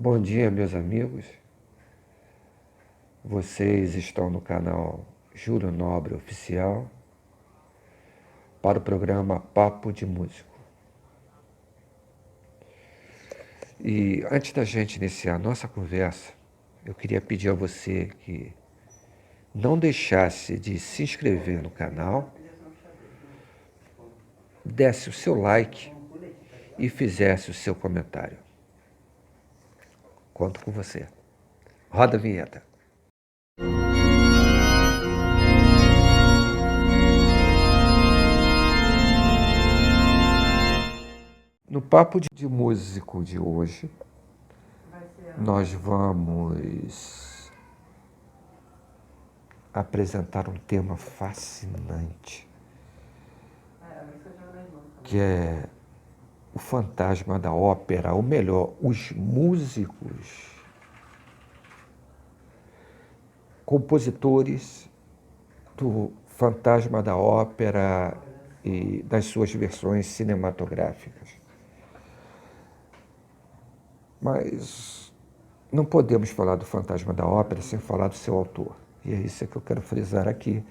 Bom dia, meus amigos. Vocês estão no canal Júlio Nobre Oficial para o programa Papo de Músico. E antes da gente iniciar a nossa conversa, eu queria pedir a você que não deixasse de se inscrever no canal, desse o seu like e fizesse o seu comentário. Conto com você. Roda a vinheta. No Papo de Músico de hoje, nós vamos apresentar um tema fascinante, que é o fantasma da ópera, ou melhor, os músicos, compositores do fantasma da ópera e das suas versões cinematográficas. Mas não podemos falar do fantasma da ópera sem falar do seu autor. E é isso que eu quero frisar aqui.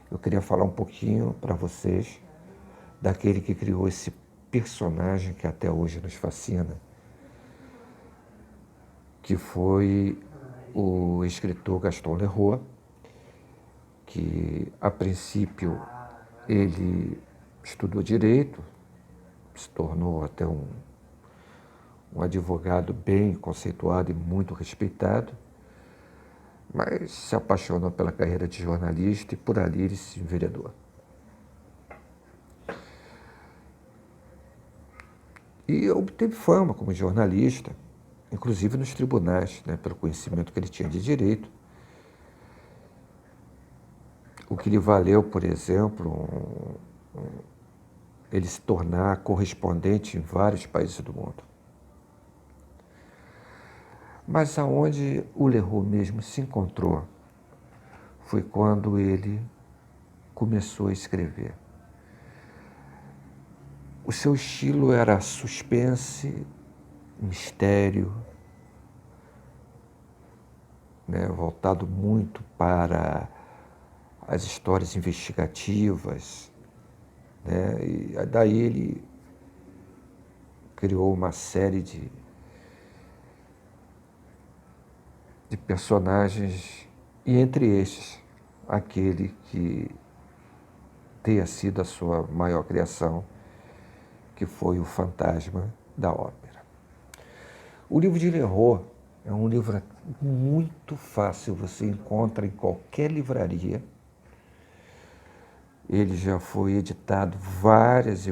Eu queria falar um pouquinho para vocês daquele que criou esse personagem que até hoje nos fascina, que foi o escritor Gaston Leroux, que a princípio ele estudou direito, se tornou até um advogado bem conceituado e muito respeitado, mas se apaixonou pela carreira de jornalista e por ali ele se enveredou. E obteve fama como jornalista, inclusive nos tribunais, pelo conhecimento que ele tinha de direito, o que lhe valeu, por exemplo, ele se tornar correspondente em vários países do mundo. Mas aonde o Leroux mesmo se encontrou foi quando ele começou a escrever. O seu estilo era suspense, mistério, voltado muito para as histórias investigativas, e daí ele criou uma série de personagens, e entre estes, aquele que tenha sido a sua maior criação, que foi o Fantasma da Ópera. O livro de Leroux é um livro muito fácil, você encontra em qualquer livraria. Ele já foi editado várias,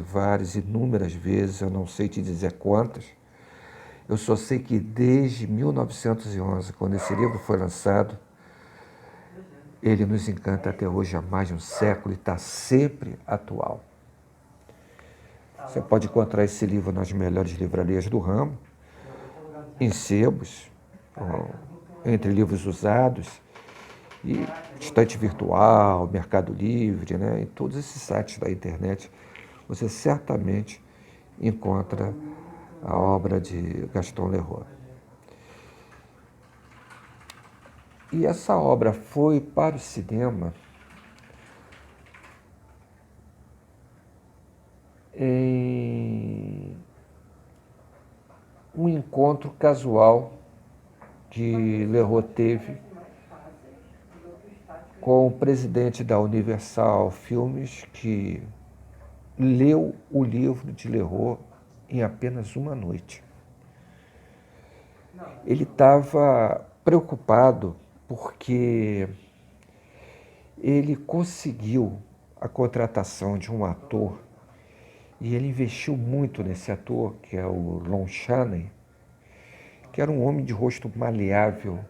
inúmeras vezes, eu não sei te dizer quantas. Eu só sei que desde 1911, quando esse livro foi lançado, ele nos encanta até hoje, há mais de um século, e está sempre atual. Você pode encontrar esse livro nas melhores livrarias do ramo, em sebos, entre livros usados, e estante virtual, Mercado Livre, em todos esses sites da internet, você certamente encontra a obra de Gaston Leroux. E essa obra foi para o cinema em um encontro casual que Leroux teve com o presidente da Universal Filmes, que leu o livro de Leroux em apenas uma noite. Ele estava preocupado porque ele conseguiu a contratação de um ator, e ele investiu muito nesse ator, que é o Lon Chaney, que era um homem de rosto maleável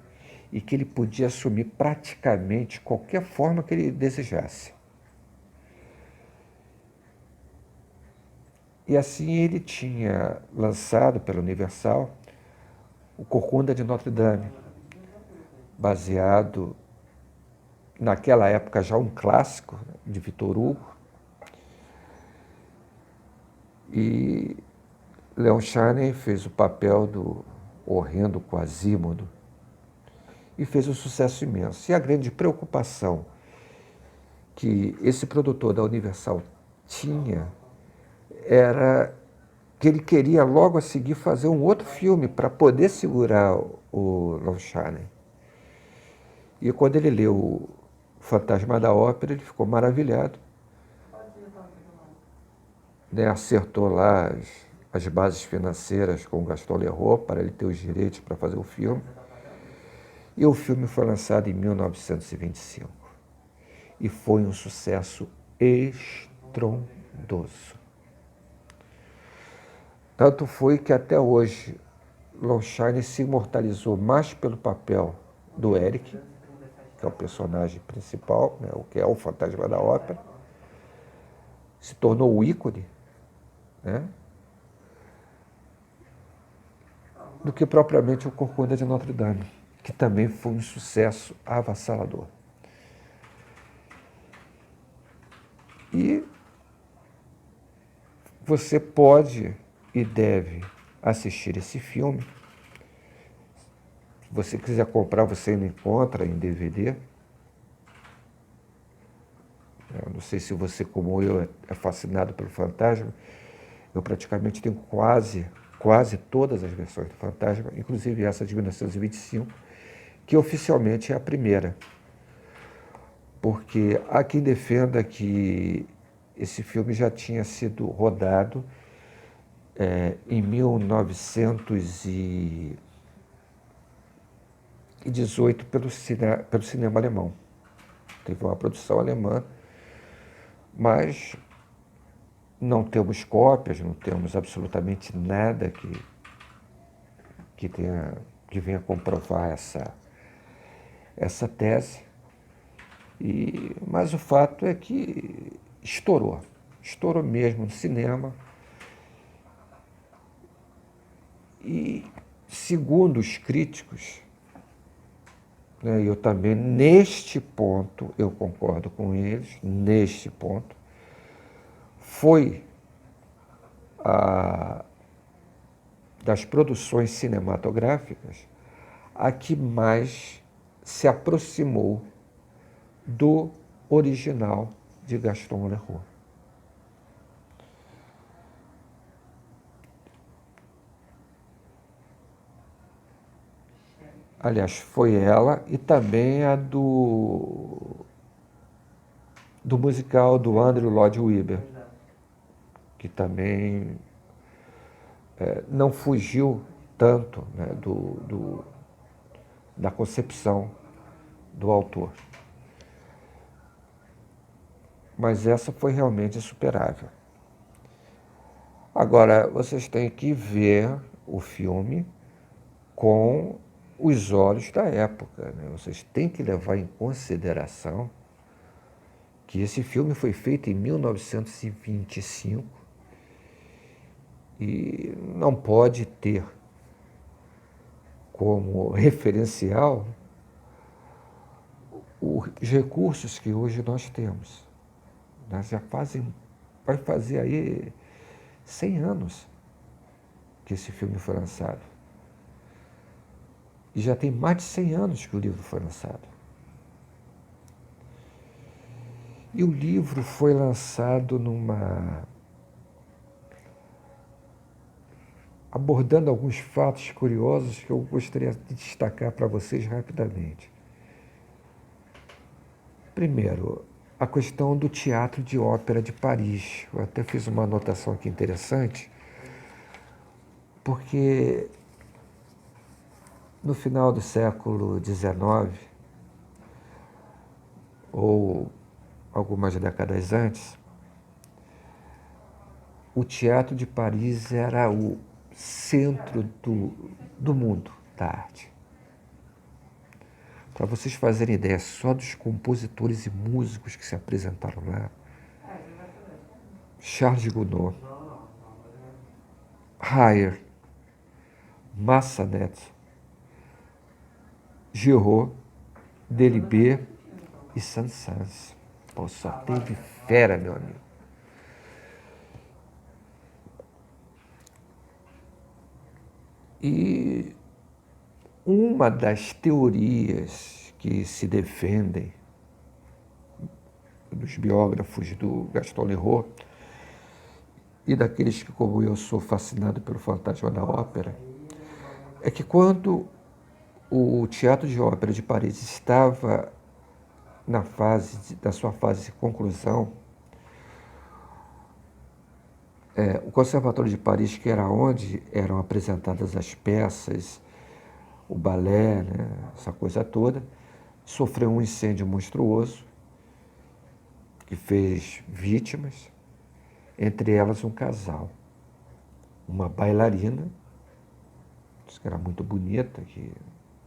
e que ele podia assumir praticamente qualquer forma que ele desejasse. E assim ele tinha lançado pela Universal o Corcunda de Notre Dame, baseado, naquela época já um clássico, de Victor Hugo. E Lon Chaney fez o papel horrendo Quasimodo, e fez um sucesso imenso. E a grande preocupação que esse produtor da Universal tinha era que ele queria logo a seguir fazer um outro filme para poder segurar o Lon Chaney. E quando ele leu o Fantasma da Ópera, ele ficou maravilhado. Né, acertou lá as bases financeiras com o Gaston Leroux para ele ter os direitos para fazer o filme. E o filme foi lançado em 1925. E foi um sucesso estrondoso. Tanto foi que até hoje Lon Chaney se imortalizou mais pelo papel do Eric, que é o personagem principal, né, o que é o Fantasma da Ópera, se tornou o ícone, né, do que propriamente o Corcunda de Notre Dame, que também foi um sucesso avassalador. E você pode e deve assistir esse filme. Se você quiser comprar, você ainda encontra em DVD. Eu não sei se você, como eu, é fascinado pelo Fantasma. Eu praticamente tenho quase todas as versões do Fantasma, inclusive essa de 1925, que oficialmente é a primeira. Porque há quem defenda que esse filme já tinha sido rodado em 1918 pelo cinema alemão. Teve uma produção alemã, mas não temos cópias, não temos absolutamente nada que venha comprovar essa tese. Mas o fato é que estourou mesmo no cinema. E, segundo os críticos, né, eu também, neste ponto, eu concordo com eles, neste ponto, foi das produções cinematográficas a que mais se aproximou do original de Gaston Leroux. Aliás, foi ela e também a do musical do Andrew Lloyd Webber, que também não fugiu tanto, né, da concepção do autor. Mas essa foi realmente insuperável. Agora, vocês têm que ver o filme com os olhos da época, né? Vocês têm que levar em consideração que esse filme foi feito em 1925 e não pode ter como referencial os recursos que hoje nós temos. Nós vai fazer aí 100 anos que esse filme foi lançado. E já tem mais de 100 anos que o livro foi lançado. E o livro foi lançado abordando alguns fatos curiosos que eu gostaria de destacar para vocês rapidamente. Primeiro, a questão do Teatro de Ópera de Paris. Eu até fiz uma anotação aqui interessante, porque no final do século XIX, ou algumas décadas antes, o Teatro de Paris era o centro do mundo da arte. Para vocês fazerem ideia só dos compositores e músicos que se apresentaram lá: Charles Gounod, Haydn, Massenet, Giraud, Delibes e Saint-Saëns. Pô, só teve fera, meu amigo. E Uma das teorias que se defendem dos biógrafos do Gaston Leroux e daqueles que, como eu, sou fascinado pelo fantasma da ópera, é que quando o Teatro de Ópera de Paris estava da sua fase de conclusão, o Conservatório de Paris, que era onde eram apresentadas as peças, o balé, né, essa coisa toda, sofreu um incêndio monstruoso que fez vítimas, entre elas um casal, uma bailarina, que era muito bonita, que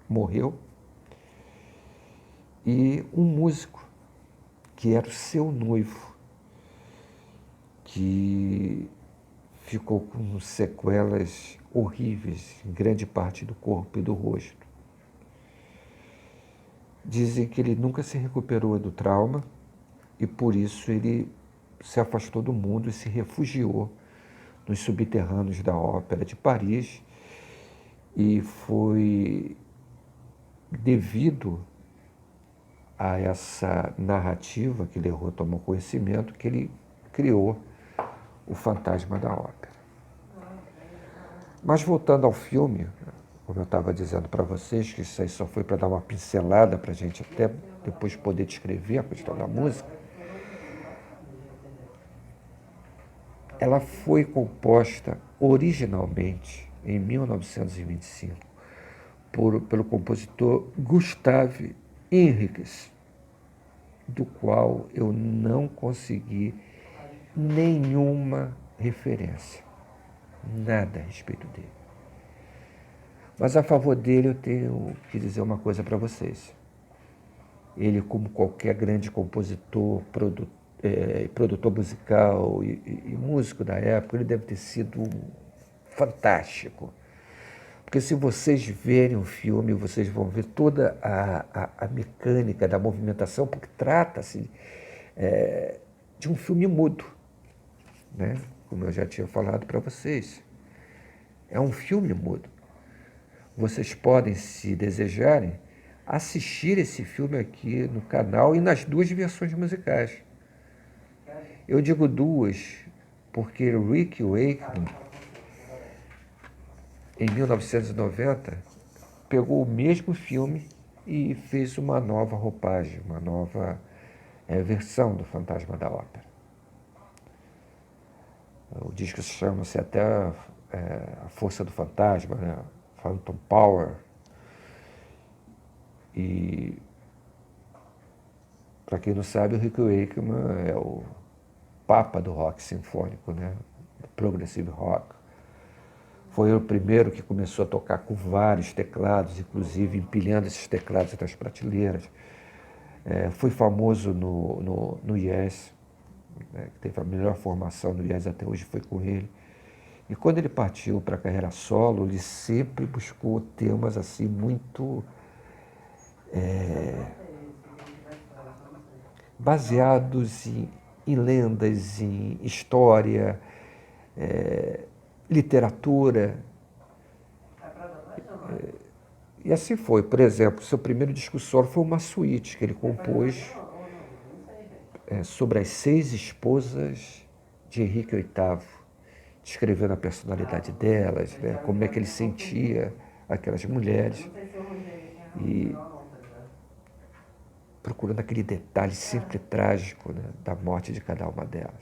morreu, e um músico, que era o seu noivo, que ficou com sequelas horríveis em grande parte do corpo e do rosto. Dizem que ele nunca se recuperou do trauma e por isso ele se afastou do mundo e se refugiou nos subterrâneos da Ópera de Paris, e foi devido a essa narrativa que Leroux tomou conhecimento que ele criou o Fantasma da Ópera. Mas voltando ao filme, como eu estava dizendo para vocês, que isso aí só foi para dar uma pincelada para a gente até depois poder descrever a questão da música, ela foi composta originalmente em 1925 pelo compositor Gustave Henriques, do qual eu não consegui nenhuma referência, nada a respeito dele. Mas a favor dele eu tenho que dizer uma coisa para vocês. Ele, como qualquer grande compositor, produtor musical e músico da época, ele deve ter sido fantástico. Porque se vocês verem o filme, vocês vão ver toda a mecânica da movimentação, porque trata-se de um filme mudo, né? Como eu já tinha falado para vocês. É um filme mudo. Vocês podem, se desejarem, assistir esse filme aqui no canal e nas duas versões musicais. Eu digo duas, porque Rick Wakeman, em 1990, pegou o mesmo filme e fez uma nova roupagem, uma nova versão do Fantasma da Ópera. O disco chama-se até A Força do Fantasma, né? Phantom Power. E, para quem não sabe, o Rick Wakeman é o papa do rock sinfônico, né? Do progressive rock. Foi o primeiro que começou a tocar com vários teclados, inclusive empilhando esses teclados nas prateleiras. Foi famoso no Yes, né? Que teve a melhor formação no Yes até hoje, foi com ele. E quando ele partiu para a carreira solo, ele sempre buscou temas assim muito baseados em lendas, em história, literatura. E assim foi. Por exemplo, seu primeiro disco solo foi uma suíte que ele compôs sobre as 6 esposas de Henrique VIII, descrevendo a personalidade delas, né, como é que ele sentia aquelas mulheres, e procurando aquele detalhe sempre trágico, né, da morte de cada uma delas.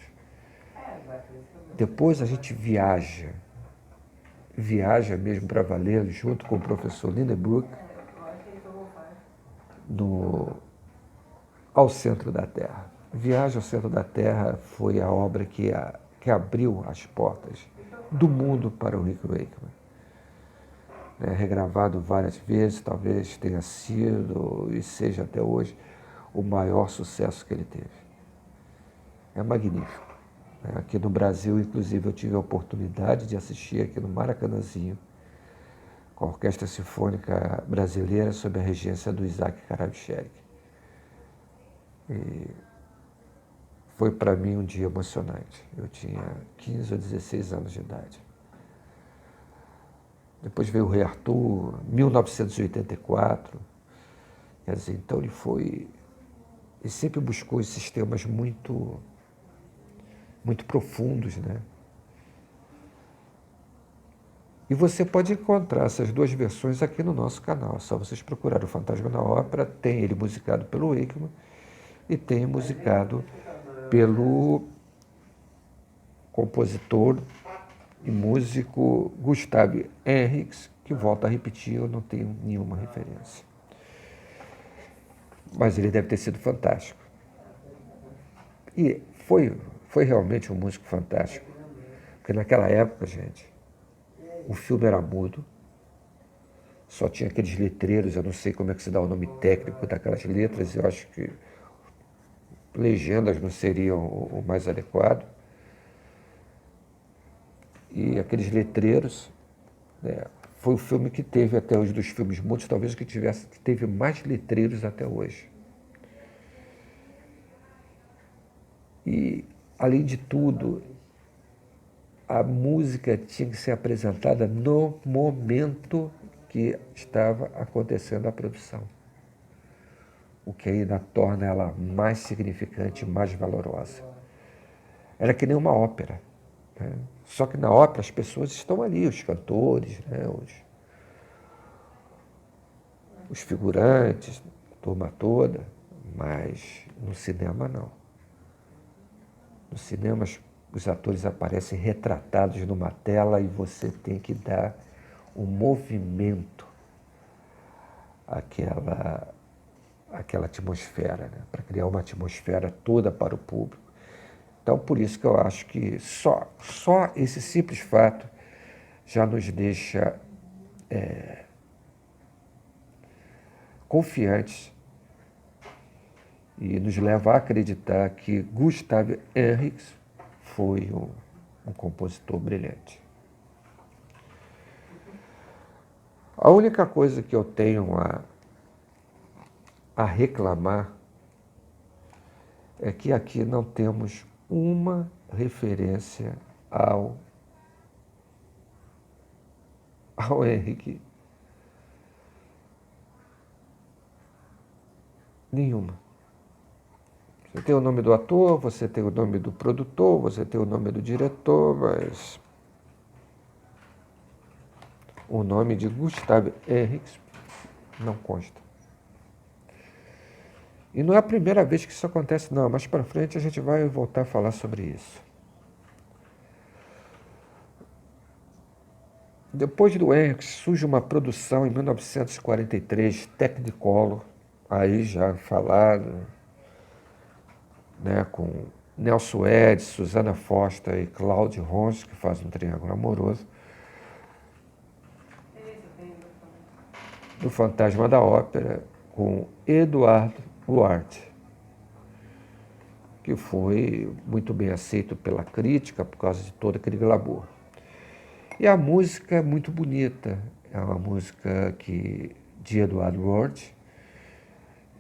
Depois a gente viaja mesmo para valer, junto com o professor Lindenbrook, ao centro da Terra. Viagem ao Centro da Terra foi a obra que abriu as portas do mundo para o Rick Wakeman. Regravado várias vezes, talvez tenha sido e seja até hoje o maior sucesso que ele teve. É magnífico. Aqui no Brasil, inclusive, eu tive a oportunidade de assistir aqui no Maracanãzinho, com a Orquestra Sinfônica Brasileira, sob a regência do Isaac Karavichek. E foi para mim um dia emocionante. Eu tinha 15 ou 16 anos de idade. depois veio o Rei Arthur, 1984. Quer dizer, então ele sempre buscou esses temas muito, muito profundos, né? E você pode encontrar essas duas versões aqui no nosso canal. É só vocês procurarem o Fantasma na Ópera, tem ele musicado pelo Wakeman e tem musicado pelo compositor e músico Gustav Henrichs, que volta a repetir, eu não tenho nenhuma referência. Mas ele deve ter sido fantástico. E foi realmente um músico fantástico. Porque naquela época, gente, o filme era mudo, só tinha aqueles letreiros, eu não sei como é que se dá o nome técnico daquelas letras, eu acho que legendas não seriam o mais adequado. E aqueles letreiros, né, foi o filme que teve até hoje, dos filmes mudos, talvez o que teve mais letreiros até hoje. E, além de tudo, a música tinha que ser apresentada no momento que estava acontecendo a produção, o que ainda torna ela mais significante, mais valorosa. Era que nem uma ópera, né? Só que na ópera as pessoas estão ali, os cantores, né? os figurantes, a turma toda, mas no cinema não. No cinema os atores aparecem retratados numa tela e você tem que dar um movimento àquela atmosfera, né? Para criar uma atmosfera toda para o público. Então, por isso que eu acho que só esse simples fato já nos deixa confiantes e nos leva a acreditar que Gustav Henrichs foi um compositor brilhante. A única coisa que eu tenho a reclamar é que aqui não temos uma referência ao Henrique. Nenhuma. Você tem o nome do ator, você tem o nome do produtor, você tem o nome do diretor, mas o nome de Gustav Henrichs não consta. E não é a primeira vez que isso acontece, não. Mais para frente a gente vai voltar a falar sobre isso. Depois do Henrichs surge uma produção em 1943, Technicolor, aí já falado, né, com Nelson Eddy, Susana Foster e Claude Ronche, que faz um triângulo amoroso, do Fantasma da Ópera, com Eduardo Duarte, que foi muito bem aceito pela crítica por causa de todo aquele glamour. E a música é muito bonita, é uma música de Eduardo Duarte,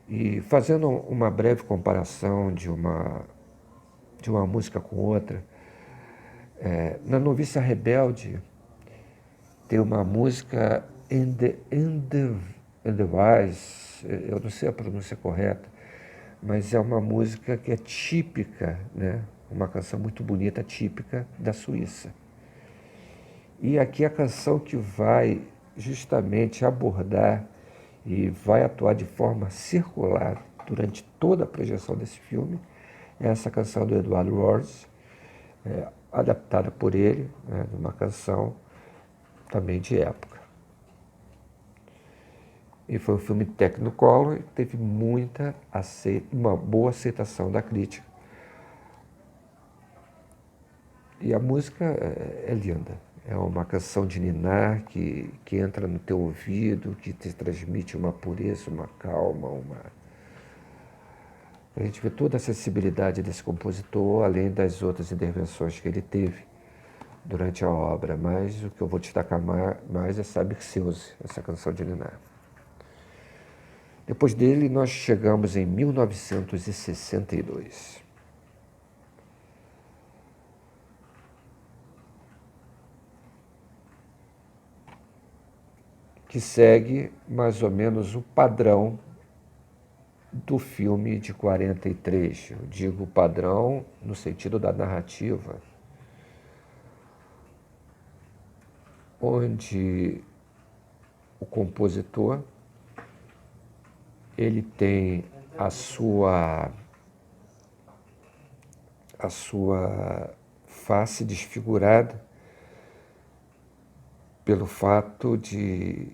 e fazendo uma breve comparação de uma música com outra, na Noviça Rebelde tem uma música In the Wise, eu não sei a pronúncia correta, mas é uma música que é típica, né? Uma canção muito bonita, típica da Suíça. E aqui a canção que vai justamente abordar e vai atuar de forma circular durante toda a projeção desse filme é essa canção do Eduardo Rhodes, adaptada por ele, né, numa canção também de época. E foi um filme Technicolor e teve uma boa aceitação da crítica. E a música é linda. É uma canção de ninar que entra no teu ouvido, que te transmite uma pureza, uma calma, A gente vê toda a sensibilidade desse compositor, além das outras intervenções que ele teve durante a obra. Mas o que eu vou destacar mais é Sabirceuse, essa canção de ninar. Depois dele, nós chegamos em 1962. que segue mais ou menos o padrão do filme de 43. Eu digo padrão no sentido da narrativa, onde o compositor ele tem a sua face desfigurada pelo fato de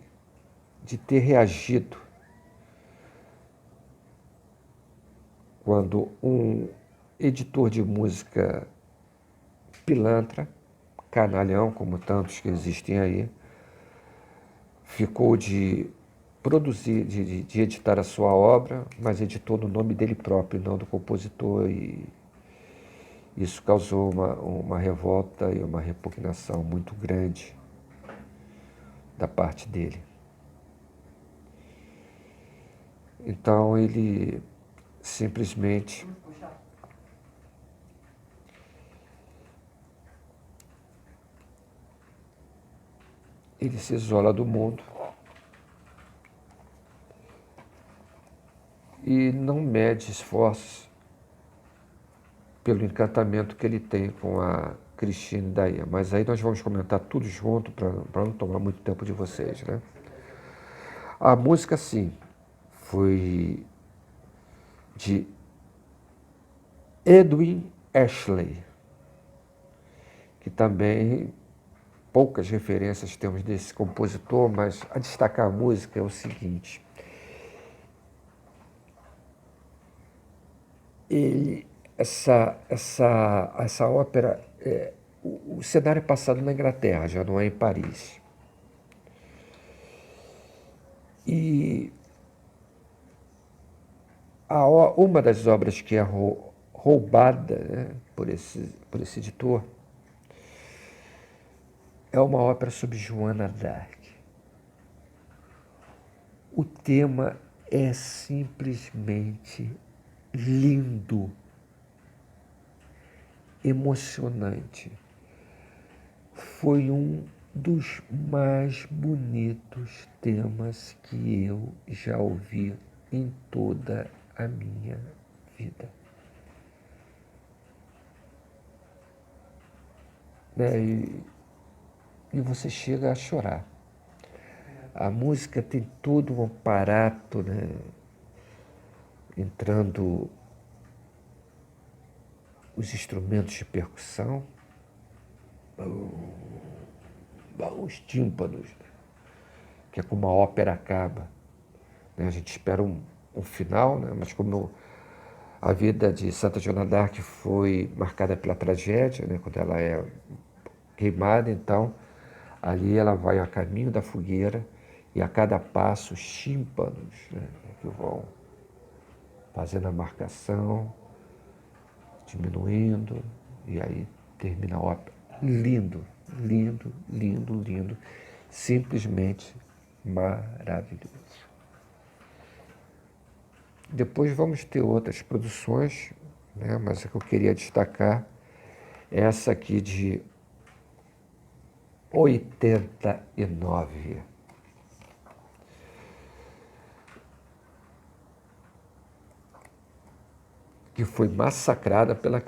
ter reagido quando um editor de música pilantra, canalhão, como tantos que existem aí, ficou de produzir, de editar a sua obra, mas editou no nome dele próprio, não do compositor, e isso causou uma revolta e uma repugnação muito grande da parte dele. Então ele simplesmente ele se isola do mundo e não mede esforços pelo encantamento que ele tem com a Christine Daí. Mas aí nós vamos comentar tudo junto para não tomar muito tempo de vocês, né? A música, sim, foi de Edwin Ashley, que também poucas referências temos desse compositor, mas a destacar a música é o seguinte: essa ópera, o cenário é passado na Inglaterra, já não é em Paris. E uma das obras que é roubada, né, por esse editor é uma ópera sobre Joana d'Arc. O tema é simplesmente lindo, emocionante. Foi um dos mais bonitos temas que eu já ouvi em toda a minha vida. Né? E você chega a chorar. A música tem todo um aparato, né? Entrando os instrumentos de percussão, os tímpanos, né? Que é como a ópera acaba. Né? A gente espera um final, né? Mas como a vida de Santa Joana d'Arc foi marcada pela tragédia, né? Quando ela é queimada, então ali ela vai a caminho da fogueira e a cada passo os tímpanos, né? Que vão fazendo a marcação, diminuindo, e aí termina a ópera. Lindo, lindo, lindo, lindo. Simplesmente maravilhoso. Depois vamos ter outras produções, né? Mas a que eu queria destacar é essa aqui de 89. Que foi massacrada pela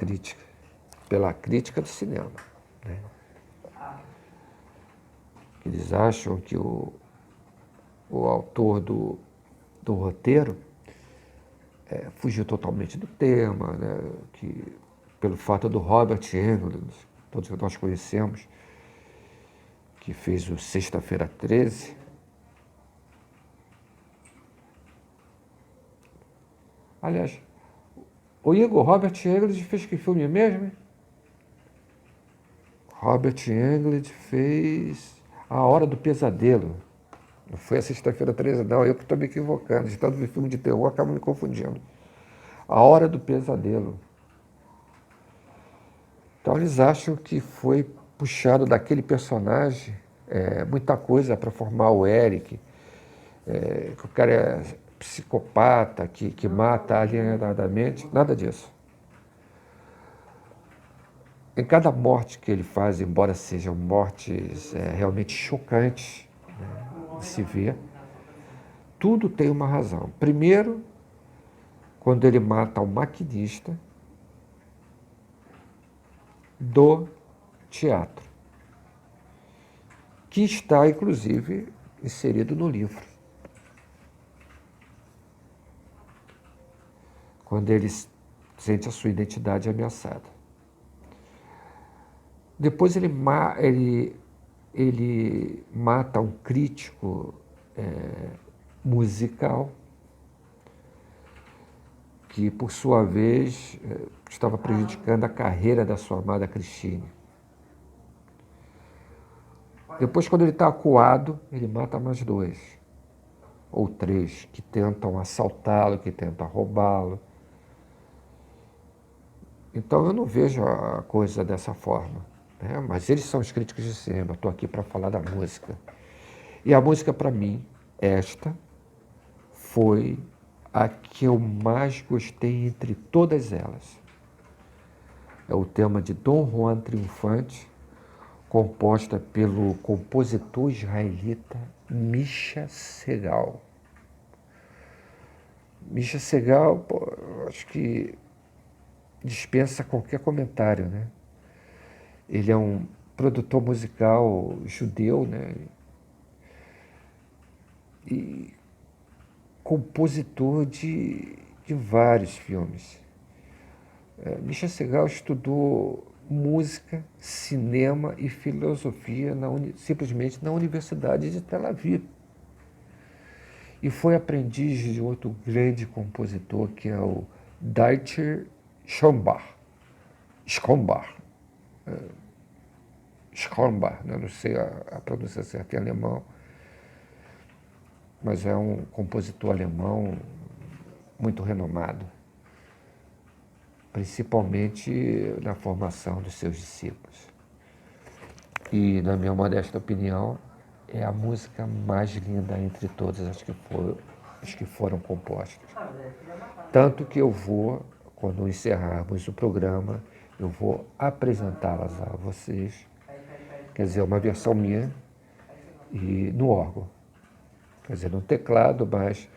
crítica do cinema. Né? Eles acham que o autor do roteiro fugiu totalmente do tema, né? Que, pelo fato do Robert Englund, todos nós conhecemos, que fez o Sexta-feira 13. Aliás, o Igor, Robert Englund fez que filme mesmo? Hein? Robert Englund fez A Hora do Pesadelo. Não foi a Sexta-feira 13, não. Eu que estou me equivocando. De tanto ver filme de terror, acabo me confundindo. A Hora do Pesadelo. Então, eles acham que foi puxado daquele personagem muita coisa para formar o Eric, que o cara é psicopata, que mata alienadamente. Nada disso. Em cada morte que ele faz, embora sejam mortes realmente chocantes, né, de se ver. Tudo tem uma razão. Primeiro, quando ele mata o maquinista do teatro, que está, inclusive, inserido no livro. Quando ele sente a sua identidade ameaçada. Depois ele mata um crítico musical que, por sua vez, estava prejudicando a carreira da sua amada Christine. Depois, quando ele está acuado, ele mata mais 2 ou 3 que tentam assaltá-lo, que tentam roubá-lo. Então, eu não vejo a coisa dessa forma, né? Mas eles são os críticos de cinema, estou aqui para falar da música. E a música, para mim, esta foi a que eu mais gostei entre todas elas. É o tema de Dom Juan Triunfante, composta pelo compositor israelita Misha Segal. Misha Segal, acho que dispensa qualquer comentário, né? Ele é um produtor musical judeu, né? E compositor de vários filmes. Misha Segal estudou música, cinema e filosofia simplesmente na Universidade de Tel Aviv. E foi aprendiz de outro grande compositor, que é o Dieter Schoenbach. Schoenbach, né? Não sei a pronúncia certa em alemão, mas é um compositor alemão muito renomado, principalmente na formação dos seus discípulos. E, na minha modesta opinião, é a música mais linda entre todas as que foram compostas. Tanto que eu vou, quando encerrarmos o programa, eu vou apresentá-las a vocês, quer dizer, uma versão minha, e no órgão. Quer dizer, no teclado, mas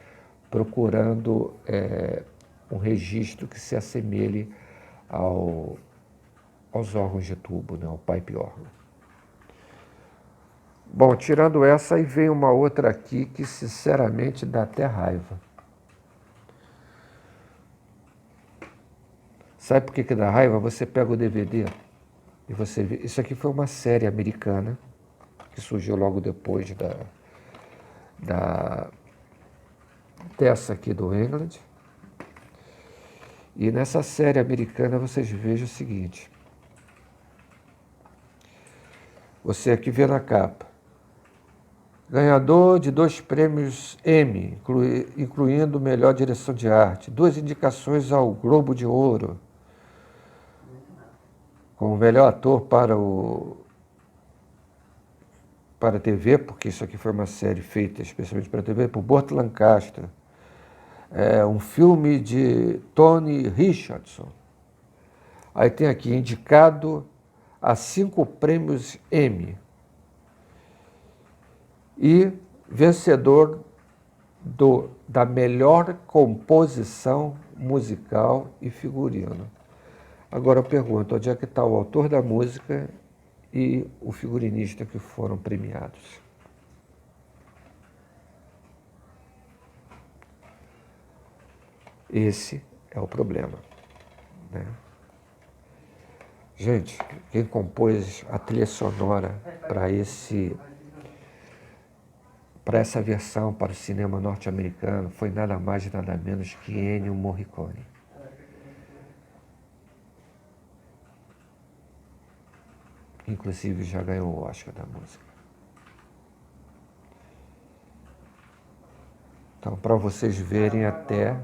procurando um registro que se assemelhe aos órgãos de tubo, né, ao pipe órgão. Bom, tirando essa, aí vem uma outra aqui que, sinceramente, dá até raiva. Sabe por que dá raiva? Você pega o DVD e você vê. Isso aqui foi uma série americana que surgiu logo depois dessa aqui do England. E nessa série americana vocês vejam o seguinte. Você aqui vê na capa. Ganhador de 2 prêmios Emmy, incluindo melhor direção de arte. 2 indicações ao Globo de Ouro. Como melhor ator para a TV, porque isso aqui foi uma série feita especialmente para a TV, por Burt Lancaster. Um filme de Tony Richardson. Aí tem aqui, indicado a 5 prêmios Emmy. E vencedor da melhor composição musical e figurino. Agora eu pergunto, onde é que está o autor da música e o figurinista que foram premiados? Esse é o problema, né? Gente, quem compôs a trilha sonora para essa versão para o cinema norte-americano foi nada mais e nada menos que Ennio Morricone. Inclusive já ganhou o Oscar da música. Então, para vocês verem até...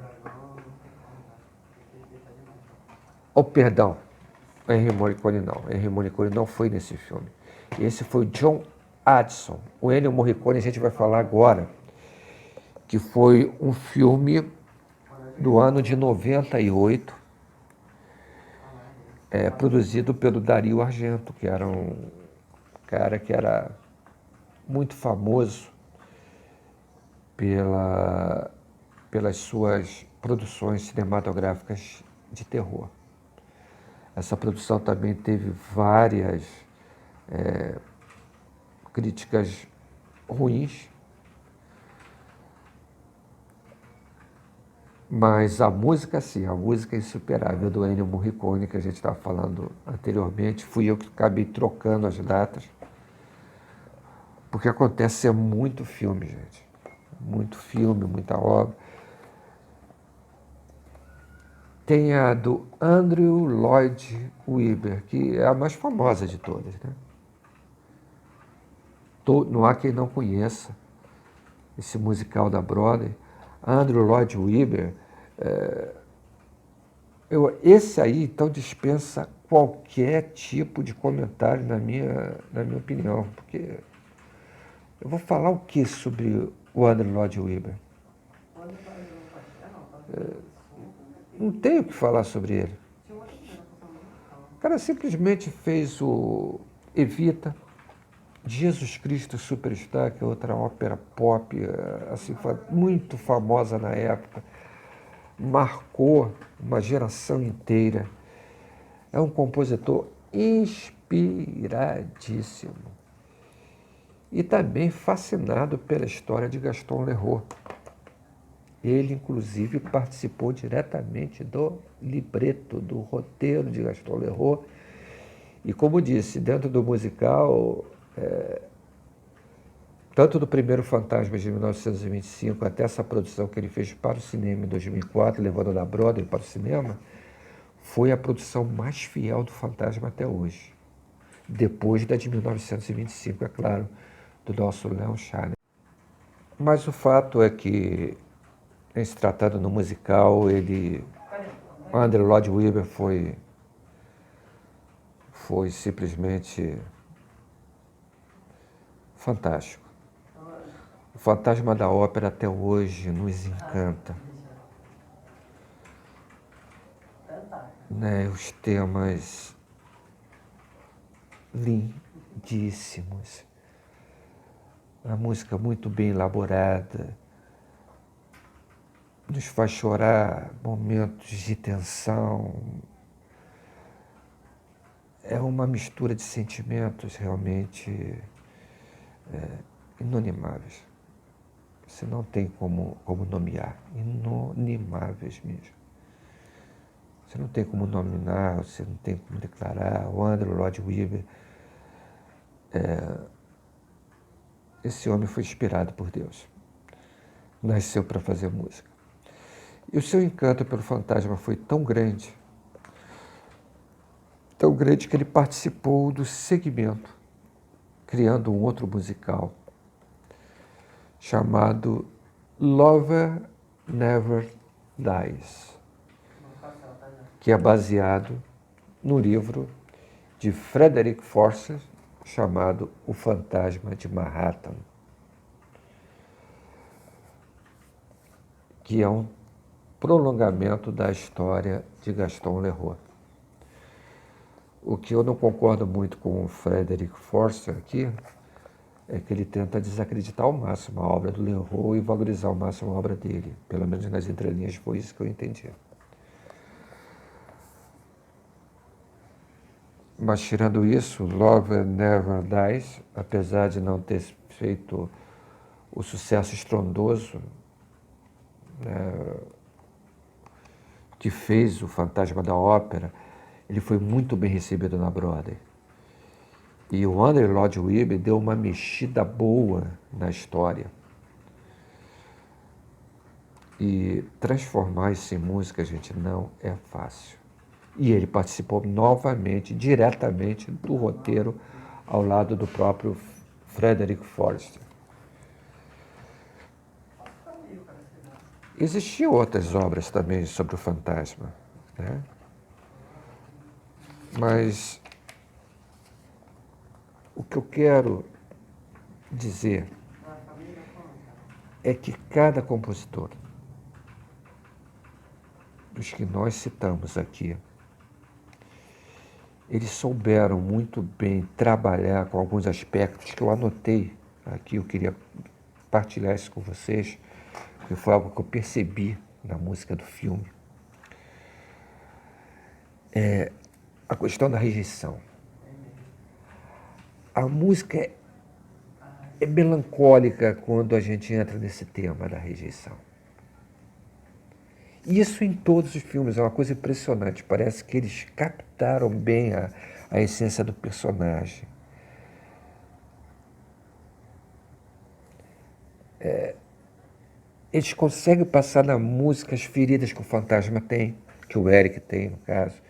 Oh, perdão, Ennio Morricone não. Ennio Morricone não foi nesse filme. Esse foi o John Addison. O Ennio Morricone a gente vai falar agora, que foi um filme do ano de 98, produzido pelo Dario Argento, que era um cara que era muito famoso pelas suas produções cinematográficas de terror. Essa produção também teve várias críticas ruins, mas a música, sim, a música insuperável do Ennio Morricone, que a gente estava falando anteriormente, fui eu que acabei trocando as datas, porque acontece ser muito filme, gente. Muito filme, muita obra. Tem a do Andrew Lloyd Webber, que é a mais famosa de todas, né? Não há quem não conheça esse musical da Broadway. Andrew Lloyd Webber, esse aí, então, dispensa qualquer tipo de comentário na minha opinião, porque eu vou falar o que sobre o Andrew Lloyd Webber? Não tenho o que falar sobre ele. O cara simplesmente fez o Evita, Jesus Cristo Superstar, que é outra ópera pop, assim, muito famosa na época, marcou uma geração inteira. É um compositor inspiradíssimo. E também fascinado pela história de Gaston Leroux. Ele, inclusive, participou diretamente do libreto, do roteiro de Gaston Leroux. E, como disse, dentro do musical, tanto do primeiro Fantasma de 1925 até essa produção que ele fez para o cinema em 2004, levando da Broadway para o cinema, foi a produção mais fiel do Fantasma até hoje. Depois da de 1925, é claro, do nosso Leon Chanes. Mas o fato é que, em se tratando no musical, Andrew Lloyd Webber foi simplesmente fantástico. O Fantasma da Ópera até hoje nos encanta. Né? Os temas lindíssimos. A música muito bem elaborada. Nos faz chorar momentos de tensão. É uma mistura de sentimentos realmente inanimáveis. Você não tem como nomear. Inanimáveis mesmo. Você não tem como nominar, você não tem como declarar. O Andrew Lloyd Webber, esse homem foi inspirado por Deus. Nasceu para fazer música. E o seu encanto pelo Fantasma foi tão grande que ele participou do segmento, criando um outro musical chamado Lover Never Dies, que é baseado no livro de Frederick Forster, chamado O Fantasma de Manhattan, que é um prolongamento da história de Gaston Leroux. O que eu não concordo muito com o Frederick Forster aqui é que ele tenta desacreditar ao máximo a obra do Leroux e valorizar ao máximo a obra dele. Pelo menos nas entrelinhas foi isso que eu entendi. Mas, tirando isso, Love Never Dies, apesar de não ter feito o sucesso estrondoso, né, que fez o Fantasma da Ópera, ele foi muito bem recebido na Broadway. E o Andrew Lloyd Webber deu uma mexida boa na história. E transformar isso em música, gente, não é fácil. E ele participou novamente, diretamente, do roteiro, ao lado do próprio Frederick Forster. Existiam outras obras também sobre o fantasma, né? Mas o que eu quero dizer é que cada compositor dos que nós citamos aqui, eles souberam muito bem trabalhar com alguns aspectos que eu anotei aqui, eu queria partilhar isso com vocês, porque foi algo que eu percebi na música do filme. A questão da rejeição. A música é melancólica quando a gente entra nesse tema da rejeição. Isso em todos os filmes, é uma coisa impressionante. Parece que eles captaram bem a essência do personagem. Eles conseguem passar na música as feridas que o fantasma tem, que o Eric tem, no caso.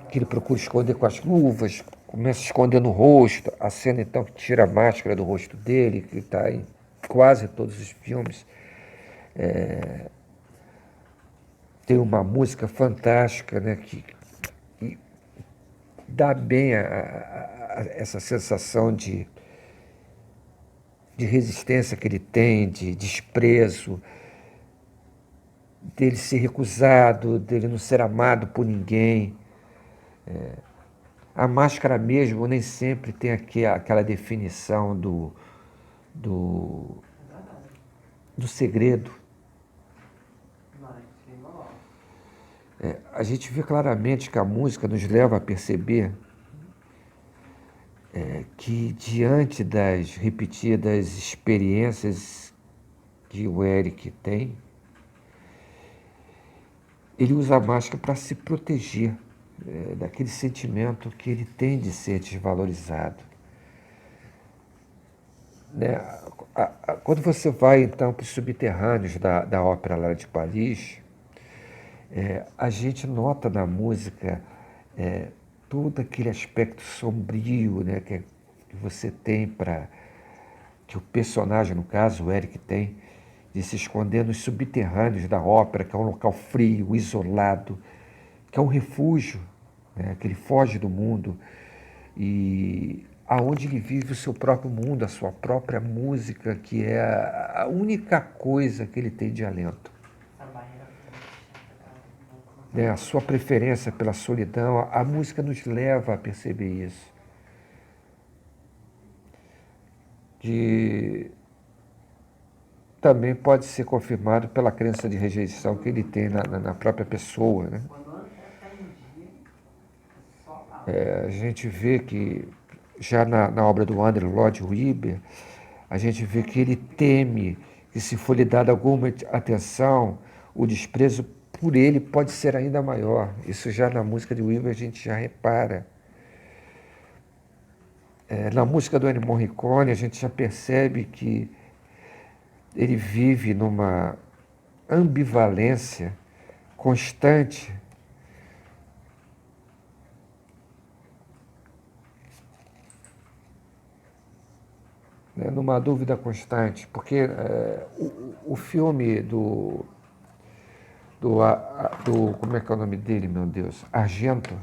Que ele procura esconder com as luvas, começa a esconder no rosto. A cena, então, que tira a máscara do rosto dele, que está em quase todos os filmes. Tem uma música fantástica, né, que dá bem essa sensação de resistência que ele tem, de desprezo, dele ser recusado, dele não ser amado por ninguém. A máscara mesmo nem sempre tem aquela definição do segredo. A gente vê claramente que a música nos leva a perceber que, diante das repetidas experiências que o Eric tem, ele usa a máscara para se proteger daquele sentimento que ele tem de ser desvalorizado. Né? Quando você vai, então, para os subterrâneos da Ópera lá de Paris, a gente nota na música todo aquele aspecto sombrio, né, que você tem que o personagem, no caso, o Eric, tem, de se esconder nos subterrâneos da ópera, que é um local frio, isolado, que é um refúgio, né, que ele foge do mundo e aonde ele vive o seu próprio mundo, a sua própria música, que é a única coisa que ele tem de alento. Né, a sua preferência pela solidão, a música nos leva a perceber isso. Que também pode ser confirmado pela crença de rejeição que ele tem na própria pessoa. Né? A gente vê que, já na obra do Andrew Lloyd Webber, a gente vê que ele teme que, se for lhe dada alguma atenção, o desprezo por ele pode ser ainda maior. Isso já na música de Webber a gente já repara. Na música do Ennio Morricone a gente já percebe que ele vive numa ambivalência constante, né, numa dúvida constante, porque o filme como é que é o nome dele, meu Deus? Argento,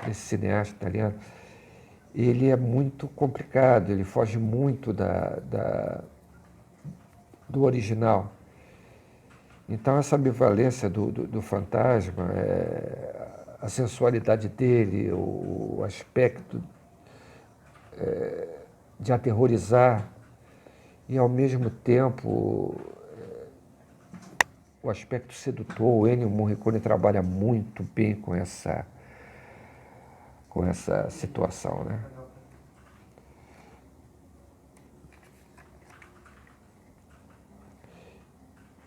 esse cineasta italiano, ele é muito complicado, ele foge muito do original. Então, essa ambivalência do fantasma, a sensualidade dele, o aspecto de aterrorizar e, ao mesmo tempo, o aspecto sedutor. O Ennio Morricone trabalha muito bem com essa situação, né?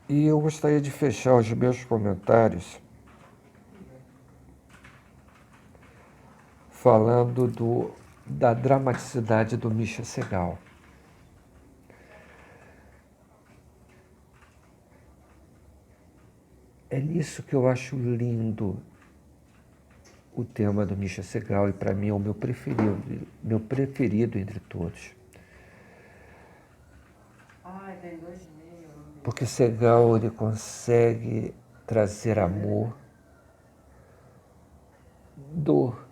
E eu gostaria de fechar os meus comentários falando da dramaticidade do Misha Segal. É nisso que eu acho lindo o tema do Misha Segal, e para mim é o meu preferido entre todos. Porque Segal, ele consegue trazer amor, dor,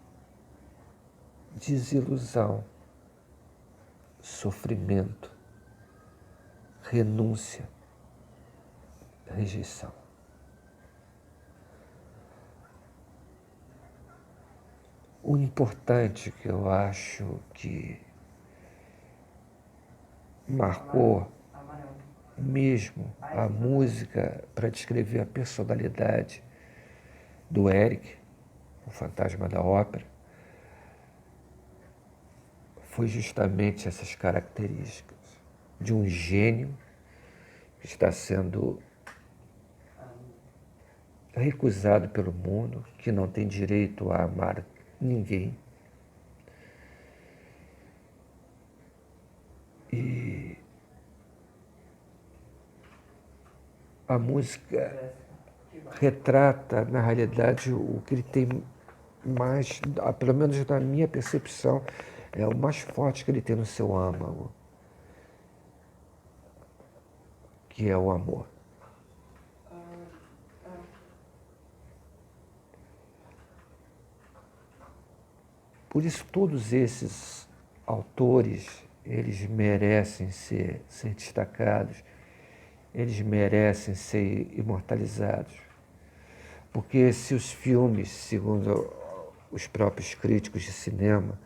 desilusão, sofrimento, renúncia, rejeição. O importante que eu acho que marcou mesmo a música para descrever a personalidade do Eric, o fantasma da ópera, foi justamente essas características de um gênio que está sendo recusado pelo mundo, que não tem direito a amar ninguém. E a música retrata, na realidade, o que ele tem mais, pelo menos na minha percepção, é o mais forte que ele tem no seu âmago, que é o amor. Por isso, todos esses autores, eles merecem ser destacados, eles merecem ser imortalizados. Porque se os filmes, segundo os próprios críticos de cinema,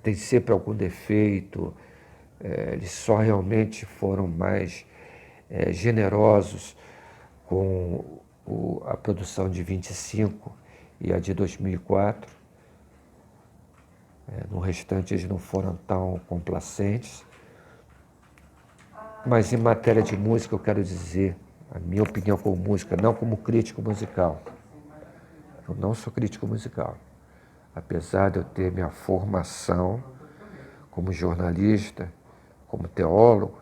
têm sempre algum defeito, eles só realmente foram mais generosos com a produção de 25 e a de 2004, no restante eles não foram tão complacentes. Mas em matéria de música eu quero dizer a minha opinião como música, não como crítico musical. Eu não sou crítico musical. Apesar de eu ter minha formação como jornalista, como teólogo,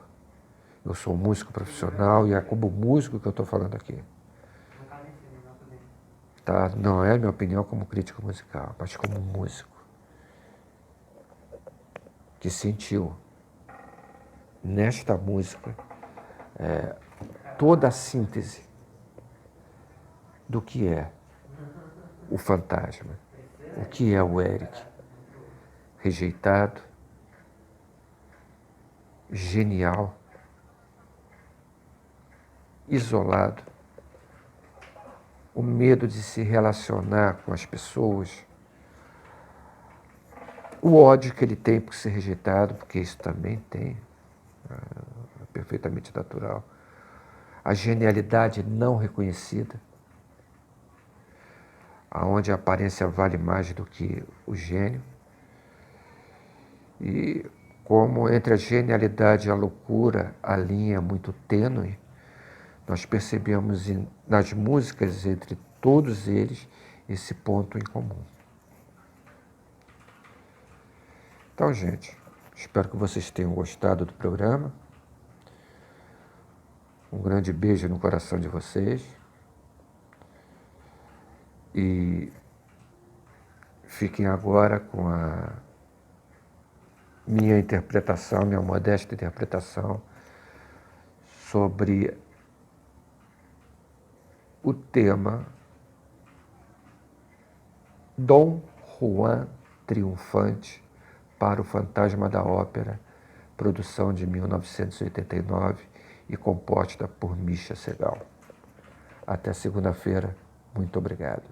eu sou um músico profissional e é como músico que eu estou falando aqui. Tá? Não é minha opinião como crítico musical, mas como músico que sentiu nesta música toda a síntese do que é o fantasma, o que é o Eric, rejeitado, genial, isolado, o medo de se relacionar com as pessoas, o ódio que ele tem por ser rejeitado, porque isso também tem, é perfeitamente natural, a genialidade não reconhecida, aonde a aparência vale mais do que o gênio, e como entre a genialidade e a loucura a linha é muito tênue, nós percebemos nas músicas, entre todos eles, esse ponto em comum. Então, gente, espero que vocês tenham gostado do programa. Um grande beijo no coração de vocês. E fiquem agora com a minha interpretação, minha modesta interpretação sobre o tema Dom Juan Triunfante para o Fantasma da Ópera, produção de 1989 e composta por Mischa Segal. Até segunda-feira. Muito obrigado.